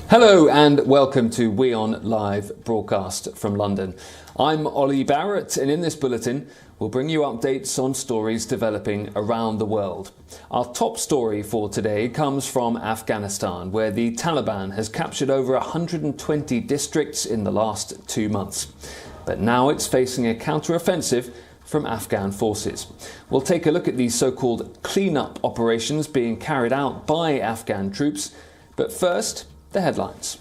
Hello and welcome to WION Live Broadcast from London. I'm Ollie Barrett, and in this bulletin we'll bring you updates on stories developing around the world. Our top story for today comes from Afghanistan, where the Taliban has captured over 120 districts in the last 2 months. But now it's facing a counter-offensive from Afghan forces. We'll take a look at these so-called clean-up operations being carried out by Afghan troops. But first, the headlines.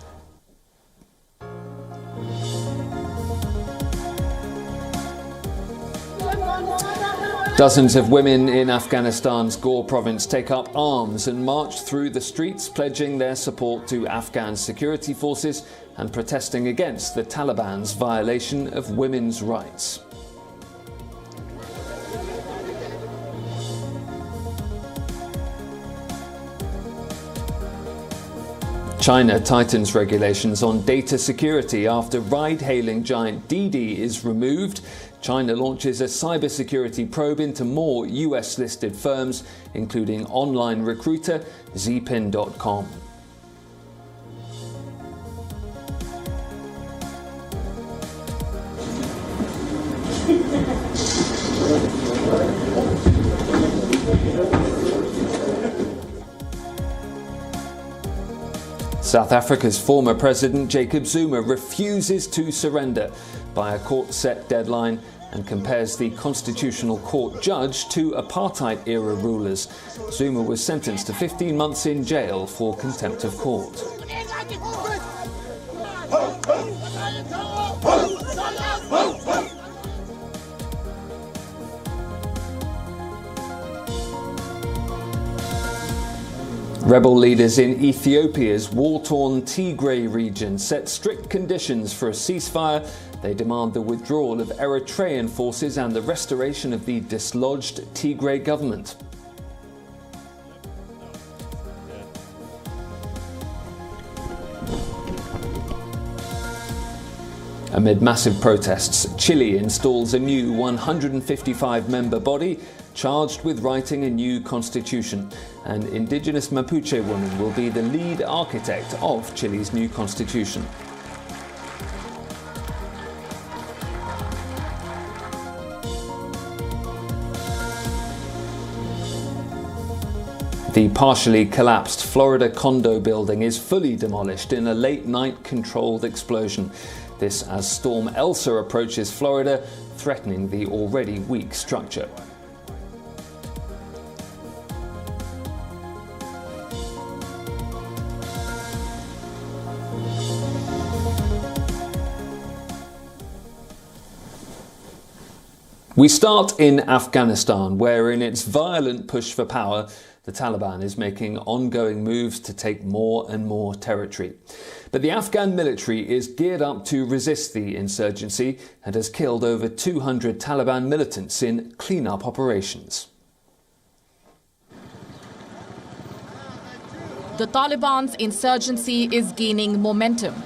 Dozens of women in Afghanistan's Ghor province take up arms and march through the streets, pledging their support to Afghan security forces and protesting against the Taliban's violation of women's rights. China tightens regulations on data security after ride-hailing giant Didi is removed. China launches a cybersecurity probe into more US-listed firms, including online recruiter Zpin.com. South Africa's former president Jacob Zuma refuses to surrender by a court-set deadline and compares the Constitutional Court judge to apartheid-era rulers. Zuma was sentenced to 15 months in jail for contempt of court. Rebel leaders in Ethiopia's war-torn Tigray region set strict conditions for a ceasefire. They demand the withdrawal of Eritrean forces and the restoration of the dislodged Tigray government. Amid massive protests, Chile installs a new 155-member body charged with writing a new constitution. An indigenous Mapuche woman will be the lead architect of Chile's new constitution. The partially collapsed Florida condo building is fully demolished in a late-night controlled explosion. This as Storm Elsa approaches Florida, threatening the already weak structure. We start in Afghanistan, where in its violent push for power, the Taliban is making ongoing moves to take more and more territory. But the Afghan military is geared up to resist the insurgency and has killed over 200 Taliban militants in clean-up operations. The Taliban's insurgency is gaining momentum.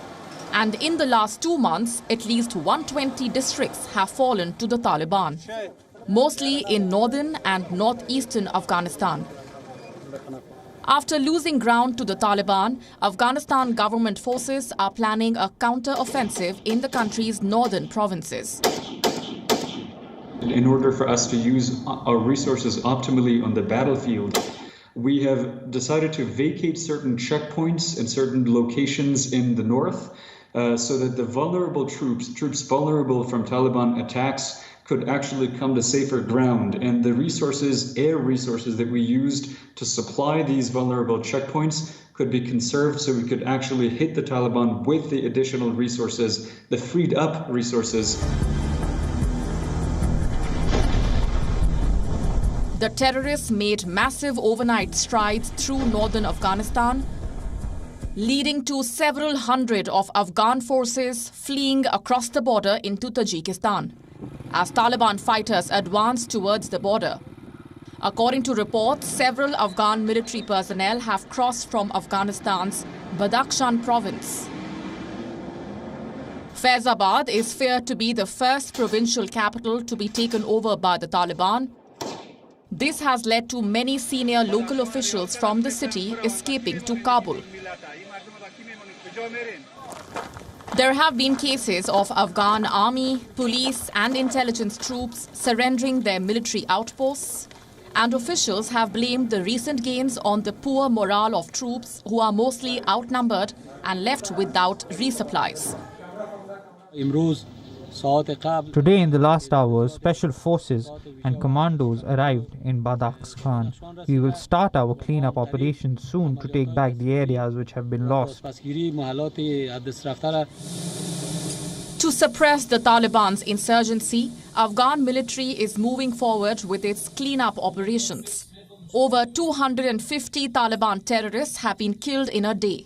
And in the last 2 months, at least 120 districts have fallen to the Taliban, mostly in northern and northeastern Afghanistan. After losing ground to the Taliban, Afghanistan government forces are planning a counter-offensive in the country's northern provinces. In order for us to use our resources optimally on the battlefield, we have decided to vacate certain checkpoints and certain locations in the north, so that the vulnerable troops vulnerable from Taliban attacks, could actually come to safer ground. And the resources, air resources that we used to supply these vulnerable checkpoints could be conserved so we could actually hit the Taliban with the additional resources, the freed up resources. The terrorists made massive overnight strides through northern Afghanistan, leading to several hundred of Afghan forces fleeing across the border into Tajikistan as Taliban fighters advanced towards the border. According to reports, several Afghan military personnel have crossed from Afghanistan's Badakhshan province. Faizabad is feared to be the first provincial capital to be taken over by the Taliban. This has led to many senior local officials from the city escaping to Kabul. There have been cases of Afghan army, police and intelligence troops surrendering their military outposts, and officials have blamed the recent gains on the poor morale of troops who are mostly outnumbered and left without resupplies. Today, in the last hours, special forces and commandos arrived in Badakhshan. We will start our cleanup operations soon to take back the areas which have been lost. To suppress the Taliban's insurgency, Afghan military is moving forward with its cleanup operations. Over 250 Taliban terrorists have been killed in a day.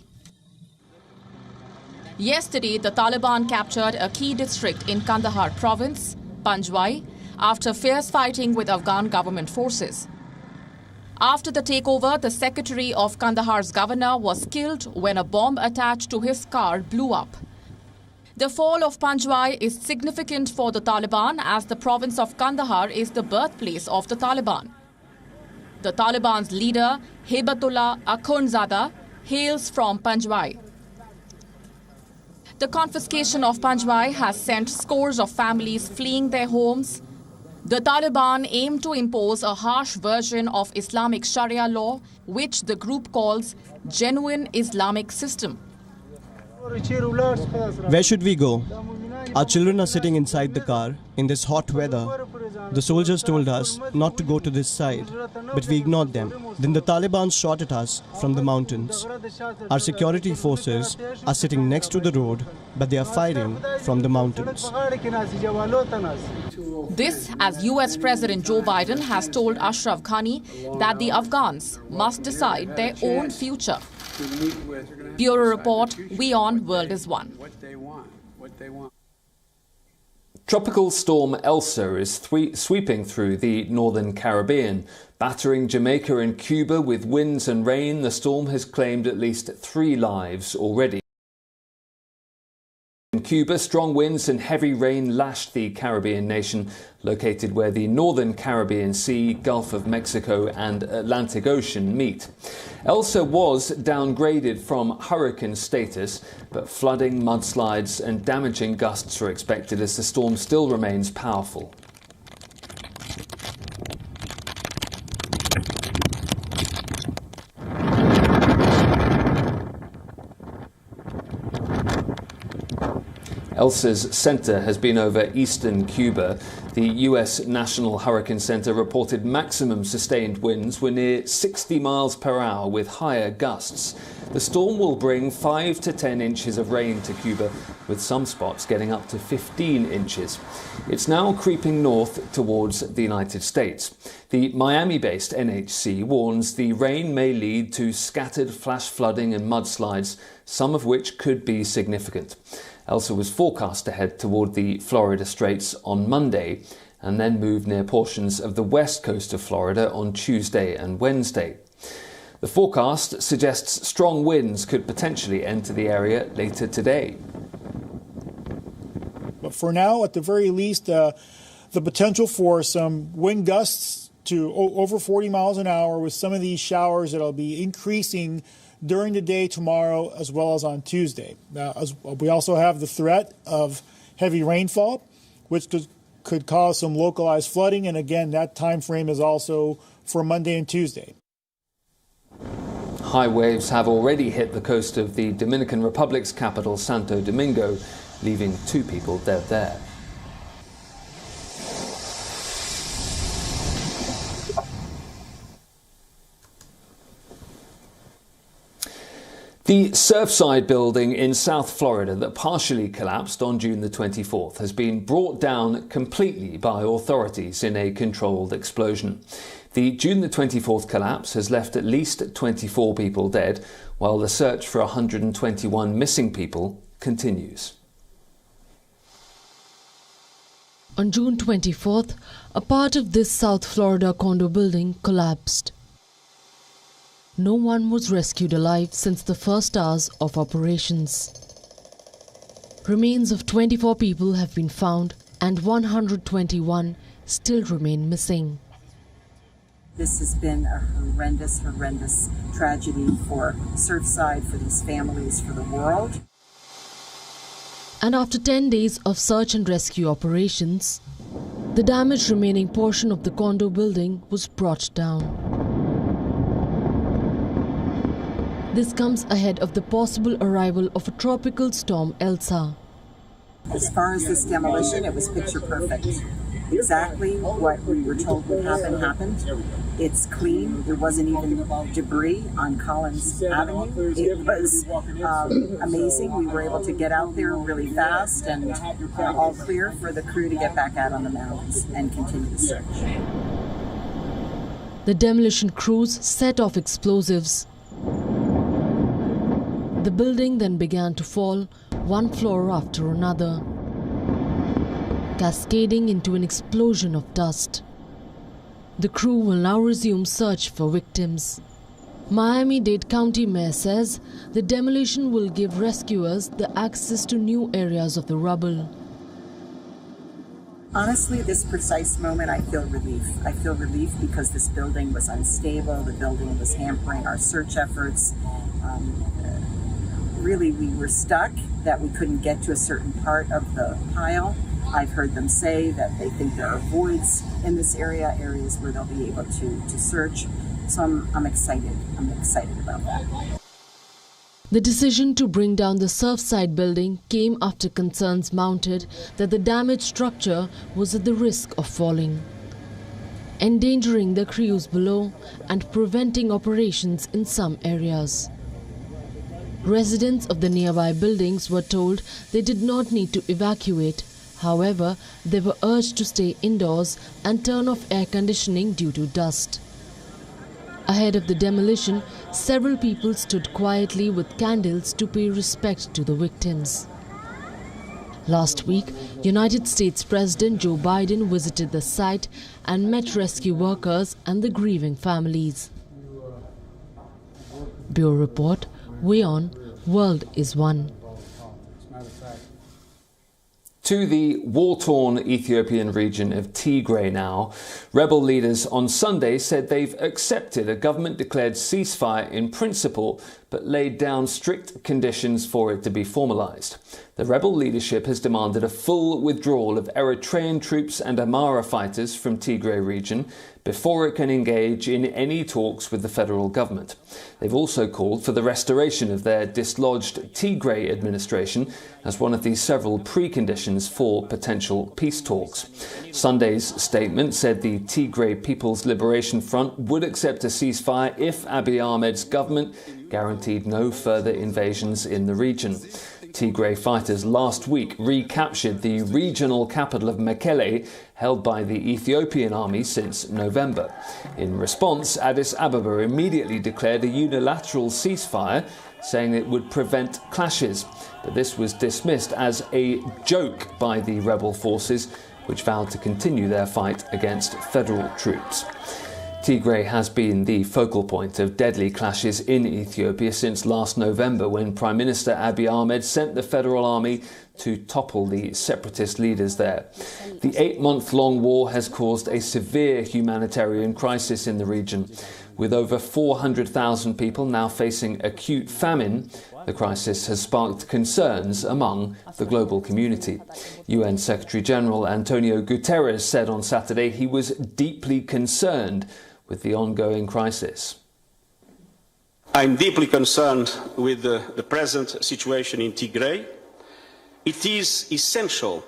Yesterday, the Taliban captured a key district in Kandahar province, Panjwai, after fierce fighting with Afghan government forces. After the takeover, the secretary of Kandahar's governor was killed when a bomb attached to his car blew up. The fall of Panjwai is significant for the Taliban as the province of Kandahar is the birthplace of the Taliban. The Taliban's leader, Hebatullah Akhundzada, hails from Panjwai. The confiscation of Panjwai has sent scores of families fleeing their homes. The Taliban aim to impose a harsh version of Islamic Sharia law, which the group calls genuine Islamic system. Where should we go? Our children are sitting inside the car in this hot weather. The soldiers told us not to go to this side, but we ignored them. Then the Taliban shot at us from the mountains. Our security forces are sitting next to the road, but they are firing from the mountains. This, as US President Joe Biden has told Ashraf Ghani that the Afghans must decide their own future. Bureau Report, WION World is One. Tropical storm Elsa is sweeping through the northern Caribbean. Battering Jamaica and Cuba with winds and rain, the storm has claimed at least 3 lives already. In Cuba, strong winds and heavy rain lashed the Caribbean nation, located where the northern Caribbean Sea, Gulf of Mexico and Atlantic Ocean meet. Elsa was downgraded from hurricane status, but flooding, mudslides and damaging gusts are expected as the storm still remains powerful. Elsa's center has been over eastern Cuba. The US National Hurricane Center reported maximum sustained winds were near 60 miles per hour with higher gusts. The storm will bring 5 to 10 inches of rain to Cuba, with some spots getting up to 15 inches. It's now creeping north towards the United States. The Miami-based NHC warns the rain may lead to scattered flash flooding and mudslides, some of which could be significant. Elsa was forecast to head toward the Florida Straits on Monday and then move near portions of the west coast of Florida on Tuesday and Wednesday. The forecast suggests strong winds could potentially enter the area later today. But for now, at the very least, the potential for some wind gusts to over 40 miles an hour with some of these showers that'll be increasing during the day tomorrow as well as on Tuesday. Now, we also have the threat of heavy rainfall, which could cause some localized flooding, and again, that time frame is also for Monday and Tuesday. High waves have already hit the coast of the Dominican Republic's capital, Santo Domingo, leaving 2 people dead there. The Surfside building in South Florida that partially collapsed on June the 24th has been brought down completely by authorities in a controlled explosion. The June the 24th collapse has left at least 24 people dead, while the search for 121 missing people continues. On June 24th, a part of this South Florida condo building collapsed. No one was rescued alive since the first hours of operations. Remains of 24 people have been found and 121 still remain missing. This has been a horrendous tragedy for Surfside, for these families, for the world. And after 10 days of search and rescue operations, the damaged remaining portion of the condo building was brought down. This comes ahead of the possible arrival of a tropical storm Elsa. As far as this demolition, it was picture perfect. Exactly what we were told would happen happened. It's clean. There wasn't even debris on Collins Avenue. It was amazing. We were able to get out there really fast and all clear for the crew to get back out on the mountains and continue the search. The demolition crews set off explosives. The building then began to fall, one floor after another, cascading into an explosion of dust. The crew will now resume search for victims. Miami-Dade County Mayor says the demolition will give rescuers the access to new areas of the rubble. Honestly, this precise moment, I feel relief. I feel relief because this building was unstable. The building was hampering our search efforts. Really, we were stuck, that we couldn't get to a certain part of the pile. I've heard them say that they think there are voids in this area, areas where they'll be able to search. So I'm excited. I'm excited about that. The decision to bring down the Surfside building came after concerns mounted that the damaged structure was at the risk of falling, endangering the crews below and preventing operations in some areas. Residents of the nearby buildings were told they did not need to evacuate. However, they were urged to stay indoors and turn off air conditioning due to dust. Ahead of the demolition, several people stood quietly with candles to pay respect to the victims. Last week, United States President Joe Biden visited the site and met rescue workers and the grieving families. Bureau Report, WION, World is One. To the war-torn Ethiopian region of Tigray now, rebel leaders on Sunday said they've accepted a government-declared ceasefire in principle, but laid down strict conditions for it to be formalised. The rebel leadership has demanded a full withdrawal of Eritrean troops and Amhara fighters from Tigray region before it can engage in any talks with the federal government. They've also called for the restoration of their dislodged Tigray administration as one of the several preconditions for potential peace talks. Sunday's statement said the Tigray People's Liberation Front would accept a ceasefire if Abiy Ahmed's government guaranteed no further invasions in the region. Tigray fighters last week recaptured the regional capital of Mekelle, held by the Ethiopian army since November. In response, Addis Ababa immediately declared a unilateral ceasefire, saying it would prevent clashes. But this was dismissed as a joke by the rebel forces, which vowed to continue their fight against federal troops. Tigray has been the focal point of deadly clashes in Ethiopia since last November, when Prime Minister Abiy Ahmed sent the federal army to topple the separatist leaders there. The 8-month-long war has caused a severe humanitarian crisis in the region. With over 400,000 people now facing acute famine, the crisis has sparked concerns among the global community. UN Secretary-General Antonio Guterres said on Saturday he was deeply concerned with the ongoing crisis. I'm deeply concerned with the present situation in Tigray. It is essential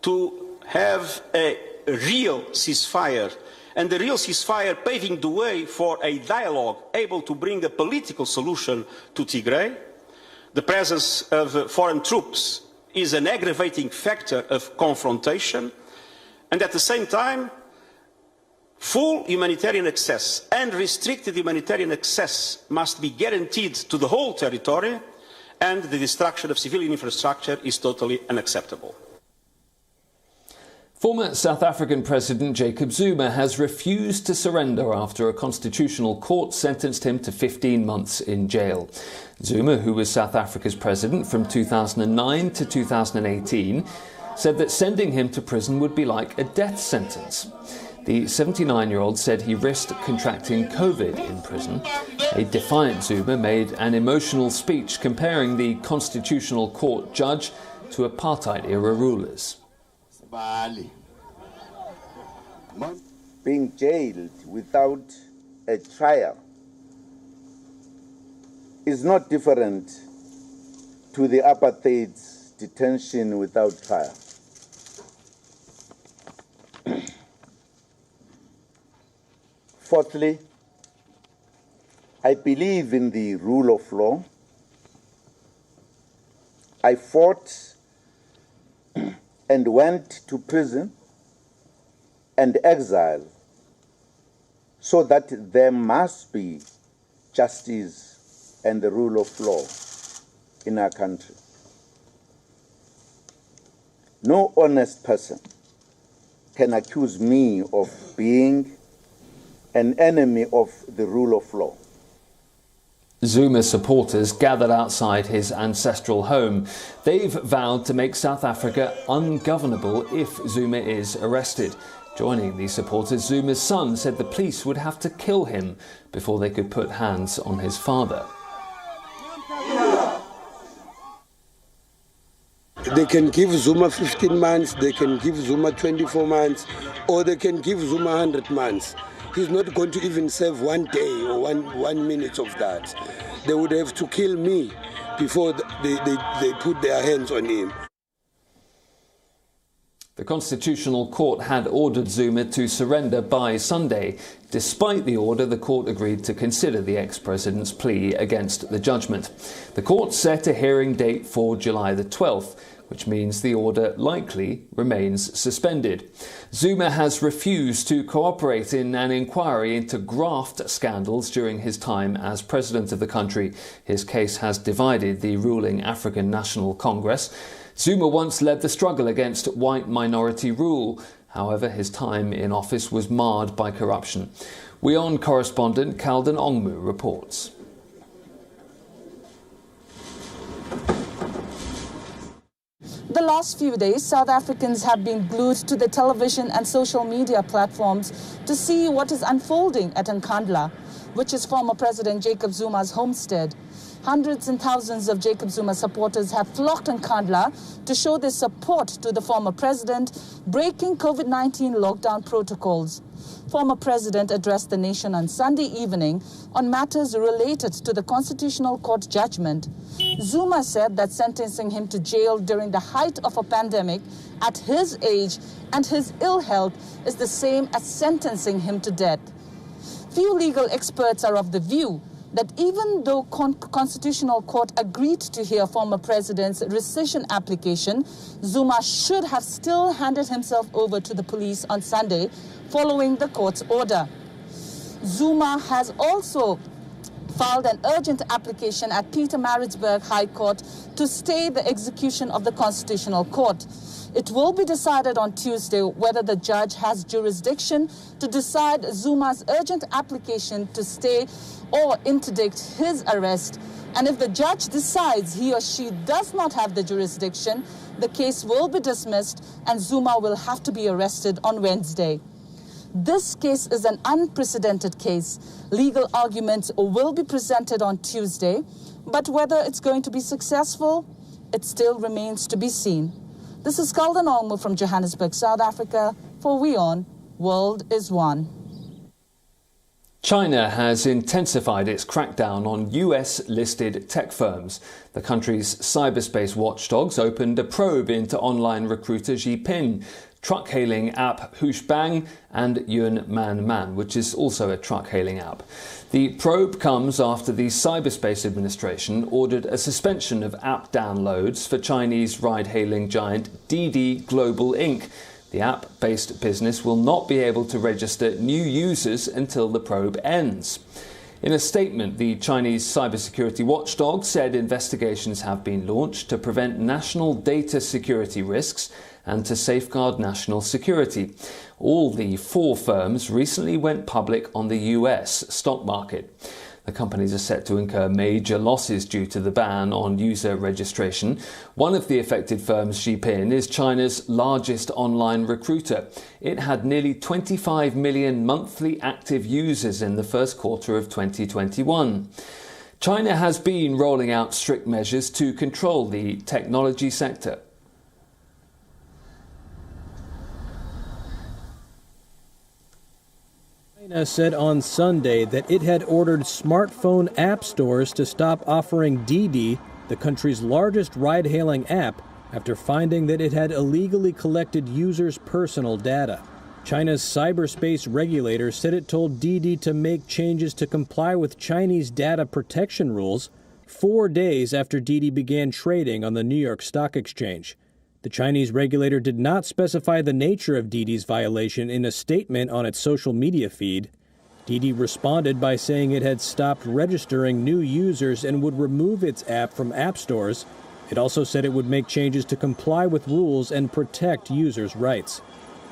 to have a real ceasefire and the real ceasefire paving the way for a dialogue able to bring a political solution to Tigray. The presence of foreign troops is an aggravating factor of confrontation, and at the same time, full humanitarian access and restricted humanitarian access must be guaranteed to the whole territory, and the destruction of civilian infrastructure is totally unacceptable. Former South African President Jacob Zuma has refused to surrender after a constitutional court sentenced him to 15 months in jail. Zuma, who was South Africa's president from 2009 to 2018, said that sending him to prison would be like a death sentence. The 79-year-old said he risked contracting COVID in prison. A defiant Zuma made an emotional speech comparing the constitutional court judge to apartheid-era rulers. Being jailed without a trial is not different to the apartheid's detention without trial. Fourthly, I believe in the rule of law. I fought and went to prison and exile so that there must be justice and the rule of law in our country. No honest person can accuse me of being an enemy of the rule of law. Zuma supporters gathered outside his ancestral home. They've vowed to make South Africa ungovernable if Zuma is arrested. Joining these supporters, Zuma's son said the police would have to kill him before they could put hands on his father. They can give Zuma 15 months, they can give Zuma 24 months, or they can give Zuma 100 months. He's not going to even serve 1 day or one minute of that. They would have to kill me before they put their hands on him. The Constitutional Court had ordered Zuma to surrender by Sunday. Despite the order, the court agreed to consider the ex-president's plea against the judgment. The court set a hearing date for July the 12th, which means the order likely remains suspended. Zuma has refused to cooperate in an inquiry into graft scandals during his time as president of the country. His case has divided the ruling African National Congress. Zuma once led the struggle against white minority rule. However, his time in office was marred by corruption. WION correspondent Kalden Ongmu reports. The last few days, South Africans have been glued to the television and social media platforms to see what is unfolding at Nkandla, which is former President Jacob Zuma's homestead. Hundreds and thousands of Jacob Zuma supporters have flocked in Nkandla to show their support to the former president, breaking COVID-19 lockdown protocols. Former president addressed the nation on Sunday evening on matters related to the Constitutional Court judgment. Zuma said that sentencing him to jail during the height of a pandemic at his age and his ill health is the same as sentencing him to death. Few legal experts are of the view that even though Constitutional Court agreed to hear former president's rescission application, Zuma should have still handed himself over to the police on Sunday following the court's order. Zuma has also filed an urgent application at Pietermaritzburg High Court to stay the execution of the Constitutional Court. It will be decided on Tuesday whether the judge has jurisdiction to decide Zuma's urgent application to stay or interdict his arrest. And if the judge decides he or she does not have the jurisdiction, the case will be dismissed and Zuma will have to be arrested on Wednesday. This case is an unprecedented case. Legal arguments will be presented on Tuesday, but whether it's going to be successful, it still remains to be seen. This is Kalden Ongmu from Johannesburg, South Africa. For WION, World is One. China has intensified its crackdown on US-listed tech firms. The country's cyberspace watchdogs opened a probe into online recruiter Xipin, truck-hailing app Hushbang and Yun Man Man, which is also a truck-hailing app. The probe comes after the Cyberspace Administration ordered a suspension of app downloads for Chinese ride-hailing giant Didi Global Inc. The app-based business will not be able to register new users until the probe ends. In a statement, the Chinese cybersecurity watchdog said investigations have been launched to prevent national data security risks and to safeguard national security. All the 4 firms recently went public on the US stock market. The companies are set to incur major losses due to the ban on user registration. One of the affected firms, Xipin, is China's largest online recruiter. It had nearly 25 million monthly active users in the first quarter of 2021. China has been rolling out strict measures to control the technology sector. China said on Sunday that it had ordered smartphone app stores to stop offering Didi, the country's largest ride-hailing app, after finding that it had illegally collected users' personal data. China's cyberspace regulator said it told Didi to make changes to comply with Chinese data protection rules 4 days after Didi began trading on the New York Stock Exchange. The Chinese regulator did not specify the nature of Didi's violation in a statement on its social media feed. Didi responded by saying it had stopped registering new users and would remove its app from app stores. It also said it would make changes to comply with rules and protect users' rights.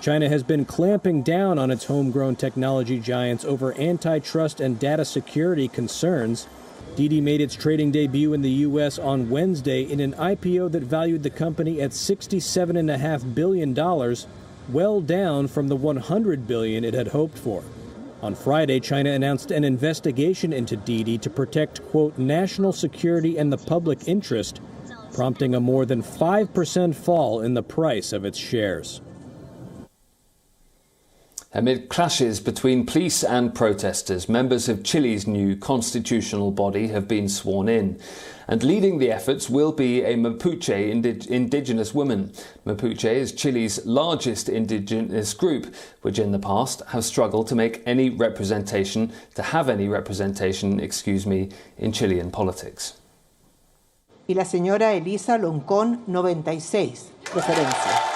China has been clamping down on its homegrown technology giants over antitrust and data security concerns. Didi made its trading debut in the U.S. on Wednesday in an IPO that valued the company at $67.5 billion, well down from the $100 billion it had hoped for. On Friday, China announced an investigation into Didi to protect, quote, national security and the public interest, prompting a more than 5% fall in the price of its shares. Amid clashes between police and protesters, members of Chile's new constitutional body have been sworn in. And leading the efforts will be a Mapuche indigenous woman. Mapuche is Chile's largest indigenous group, which in the past have struggled to have any representation, in Chilean politics. Y la señora Elsa Loncón, 96, referencia.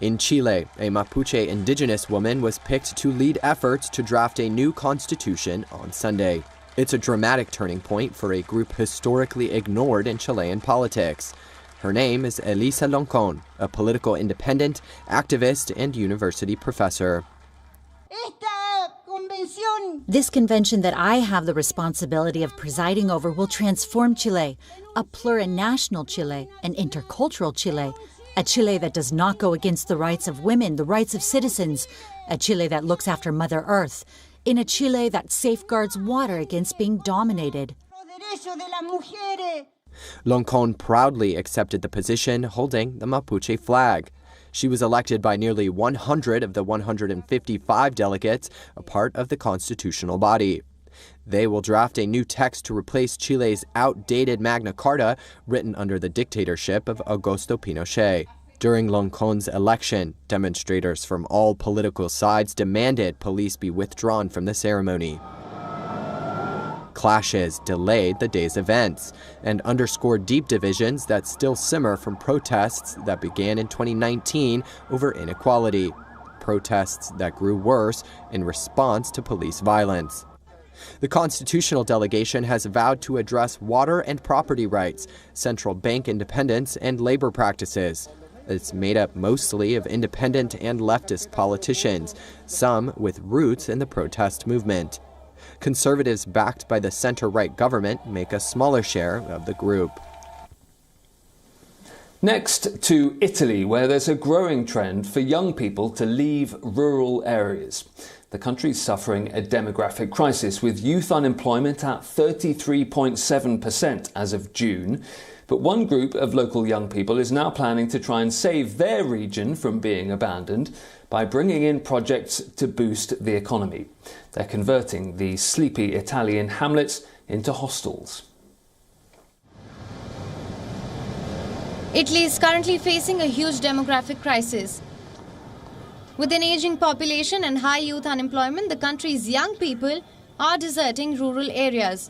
In Chile, a Mapuche indigenous woman was picked to lead efforts to draft a new constitution on Sunday. It's a dramatic turning point for a group historically ignored in Chilean politics. Her name is Elsa Loncón, a political independent, activist, and university professor. This convention that I have the responsibility of presiding over will transform Chile, a plurinational Chile, an intercultural Chile, a Chile that does not go against the rights of women, the rights of citizens, a Chile that looks after Mother Earth, in a Chile that safeguards water against being dominated. Loncón proudly accepted the position, holding the Mapuche flag. She was elected by nearly 100 of the 155 delegates, a part of the constitutional body. They will draft a new text to replace Chile's outdated Magna Carta, written under the dictatorship of Augusto Pinochet. During Loncón's election, demonstrators from all political sides demanded police be withdrawn from the ceremony. Clashes delayed the day's events and underscored deep divisions that still simmer from protests that began in 2019 over inequality, protests that grew worse in response to police violence. The constitutional delegation has vowed to address water and property rights, central bank independence, and labor practices. It's made up mostly of independent and leftist politicians, some with roots in the protest movement. Conservatives backed by the center-right government make a smaller share of the group. Next to Italy, where there's a growing trend for young people to leave rural areas. The country's suffering a demographic crisis, with youth unemployment at 33.7% as of June. But one group of local young people is now planning to try and save their region from being abandoned by bringing in projects to boost the economy. They're converting the sleepy Italian hamlets into hostels. Italy is currently facing a huge demographic crisis. With an aging population and high youth unemployment, the country's young people are deserting rural areas.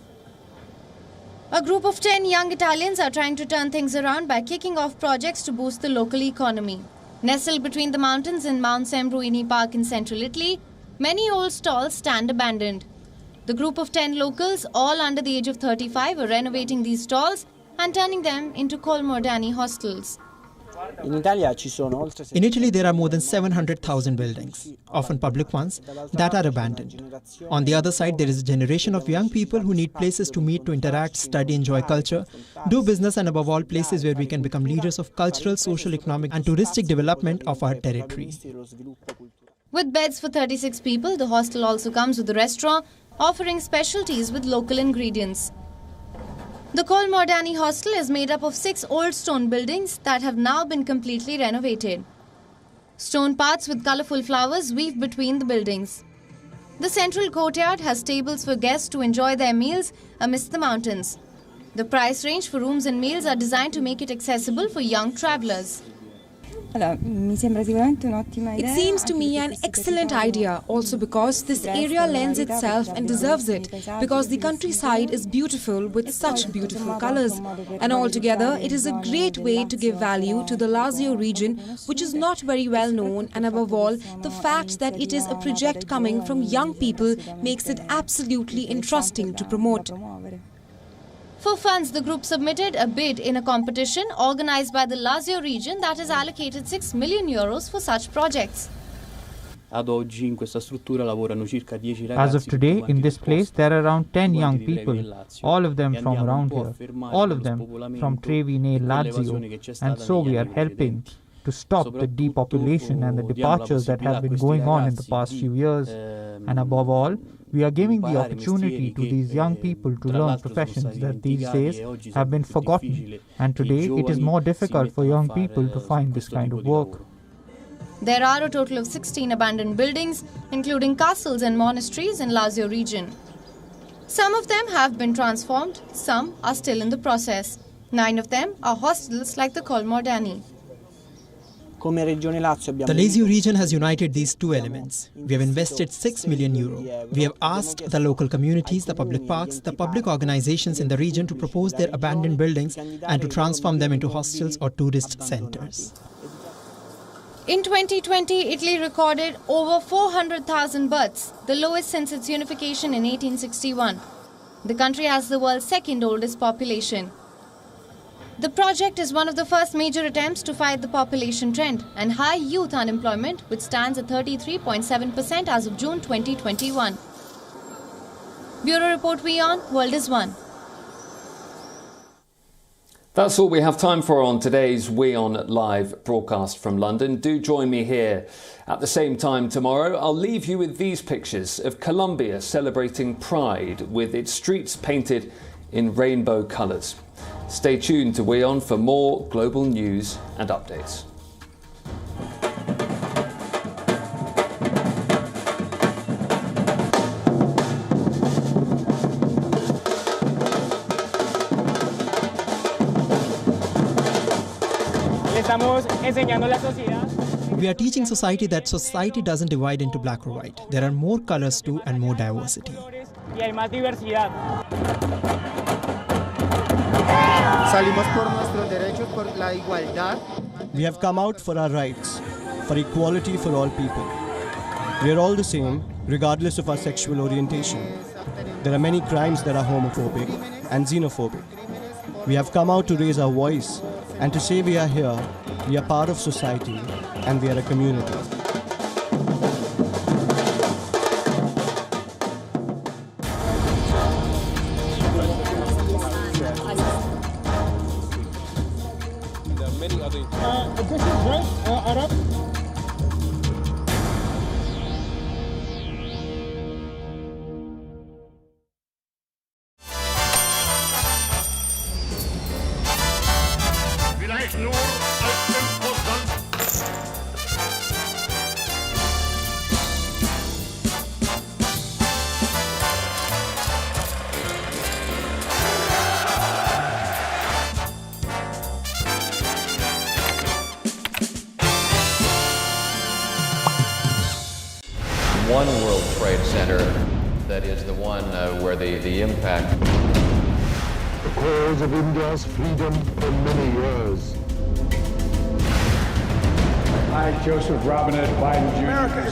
A group of 10 young Italians are trying to turn things around by kicking off projects to boost the local economy. Nestled between the mountains in Mount Sembruini Park in central Italy, many old stalls stand abandoned. The group of 10 locals, all under the age of 35, are renovating these stalls and turning them into Colmordani hostels. In Italy, there are more than 700,000 buildings, often public ones, that are abandoned. On the other side, there is a generation of young people who need places to meet, to interact, study, enjoy culture, do business, and above all, places where we can become leaders of cultural, social, economic, and touristic development of our territory. With beds for 36 people, the hostel also comes with a restaurant offering specialties with local ingredients. The Colmordani hostel is made up of 6 old stone buildings that have now been completely renovated. Stone paths with colourful flowers weave between the buildings. The central courtyard has tables for guests to enjoy their meals amidst the mountains. The price range for rooms and meals are designed to make it accessible for young travellers. It seems to me an excellent idea, also because this area lends itself and deserves it, because the countryside is beautiful with such beautiful colors. And altogether, it is a great way to give value to the Lazio region, which is not very well known, and above all, the fact that it is a project coming from young people makes it absolutely interesting to promote. For funds, the group submitted a bid in a competition organized by the Lazio region that has allocated €6 million for such projects. As of today, in this place, there are around 10 young people, all of them from around here, all of them from Trevi near Lazio, and so we are helping to stop the depopulation and the departures that have been going on in the past few years. And above all, we are giving the opportunity to these young people to learn professions that these days have been forgotten. And today, it is more difficult for young people to find this kind of work. There are a total of 16 abandoned buildings, including castles and monasteries in Lazio region. Some of them have been transformed, some are still in the process. 9 of them are hostels like the Colmordani. The Lazio region has united these two elements. We have invested €6 million. We have asked the local communities, the public parks, the public organizations in the region to propose their abandoned buildings and to transform them into hostels or tourist centers. In 2020, Italy recorded over 400,000 births, the lowest since its unification in 1861. The country has the world's second oldest population. The project is one of the first major attempts to fight the population trend and high youth unemployment, which stands at 33.7% as of June 2021. Bureau Report WION, World is One. That's all we have time for on today's WION Live broadcast from London. Do join me here at the same time tomorrow. I'll leave you with these pictures of Colombia celebrating Pride with its streets painted in rainbow colours. Stay tuned to WION for more global news and updates. We are teaching society that society doesn't divide into black or white. There are more colors too and more diversity. We have come out for our rights, for equality for all people. We are all the same, regardless of our sexual orientation. There are many crimes that are homophobic and xenophobic. We have come out to raise our voice and to say we are here, we are part of society, and we are a community. one World Trade Center that is the one where the impact. The cause of India's freedom for many years. I, Joseph Robinette Biden Jr.